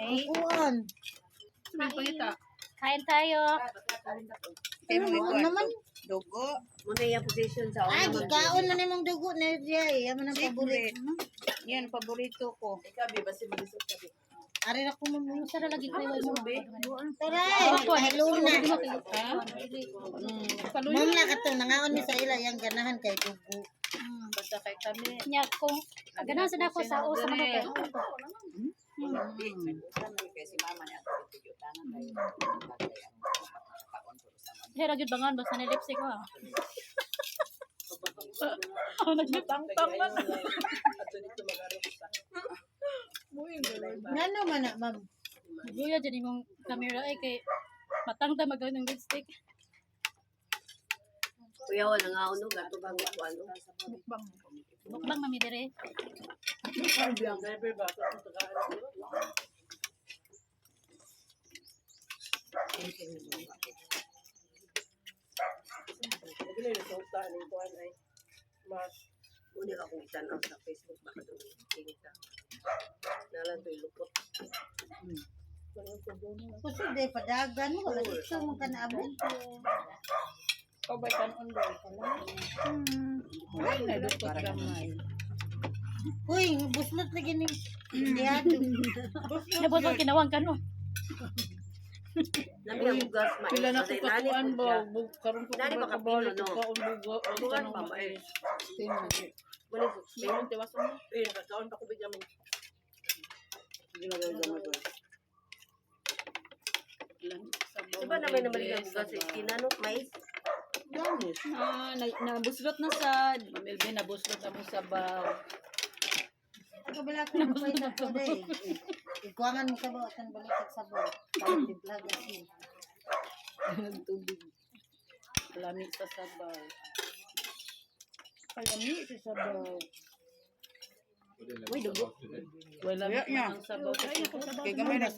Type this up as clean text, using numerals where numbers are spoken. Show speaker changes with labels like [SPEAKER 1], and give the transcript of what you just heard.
[SPEAKER 1] Okay.
[SPEAKER 2] Kuan.
[SPEAKER 1] Kain tayo.
[SPEAKER 2] Ano naman?
[SPEAKER 3] Dugo.
[SPEAKER 4] Muna yung position sa
[SPEAKER 2] Ay,
[SPEAKER 4] una.
[SPEAKER 2] gigaon na nimong dugo na diya eh. Yaman ang
[SPEAKER 3] Secret.
[SPEAKER 2] paborito.
[SPEAKER 3] Yan, paborito ko.
[SPEAKER 4] Ikaw, Biba, si Marisol ka.
[SPEAKER 2] Ari na ko mo
[SPEAKER 1] Sara lagi ko yung
[SPEAKER 2] Taray, hello na.
[SPEAKER 3] Ha?
[SPEAKER 2] Mom na kato nangaon mi sa ila yang ganahan kay dugo.
[SPEAKER 3] Basta kay kami.
[SPEAKER 1] Nya ko. Ganahan sa dako sa usa man kay.
[SPEAKER 4] Kaya si mama niya ako ito tanan tayo.
[SPEAKER 1] Hera gyud bangan basta ni lipstick ko. Oh, naglipang-pang man.
[SPEAKER 2] Ngano man na ma'am?
[SPEAKER 1] Guya dyan imong camera ay kay matangta magawin ng lipstick.
[SPEAKER 4] Kuya, wala nga ano, gato bang ano.
[SPEAKER 1] Bukbang mami dire.
[SPEAKER 4] Muna akong itanaw sa Facebook, baka doon tingita. Nalan to ilukot.
[SPEAKER 2] Kasi day padagan mo wala dito mo kanaabot.
[SPEAKER 3] Kabaitan on boy. Ay, nadukot gamay.
[SPEAKER 2] Uy, buslot lagi ni Diado.
[SPEAKER 1] Nabot ko kinawang kano.
[SPEAKER 4] Nami ang ugas, mais.
[SPEAKER 3] Pila na ko katuan ba? Karon ko
[SPEAKER 4] Nani
[SPEAKER 3] ba
[SPEAKER 4] makapino,
[SPEAKER 3] kabalik
[SPEAKER 4] no?
[SPEAKER 3] ka on bugo.
[SPEAKER 4] Bugan pa, mais. Muna yung
[SPEAKER 3] Mayroon tiwasan mo.
[SPEAKER 4] eh, nakakaon pa ko bigyan mo. Diba naman naman yung ugas, tinanok, mais.
[SPEAKER 3] Nabuslot na sad. Mamilbi nabuslot na mo sa baw.
[SPEAKER 2] Kabila ko mo pay na ko day. Ikuangan mo sa bawa tan balik sa bawa. Balik di vlog kasi.
[SPEAKER 3] Tubig. Lami sa sabaw. Lami sa sabaw.
[SPEAKER 4] Uy, dugo.
[SPEAKER 3] Wala mi ang sabaw.
[SPEAKER 5] Kay gamay na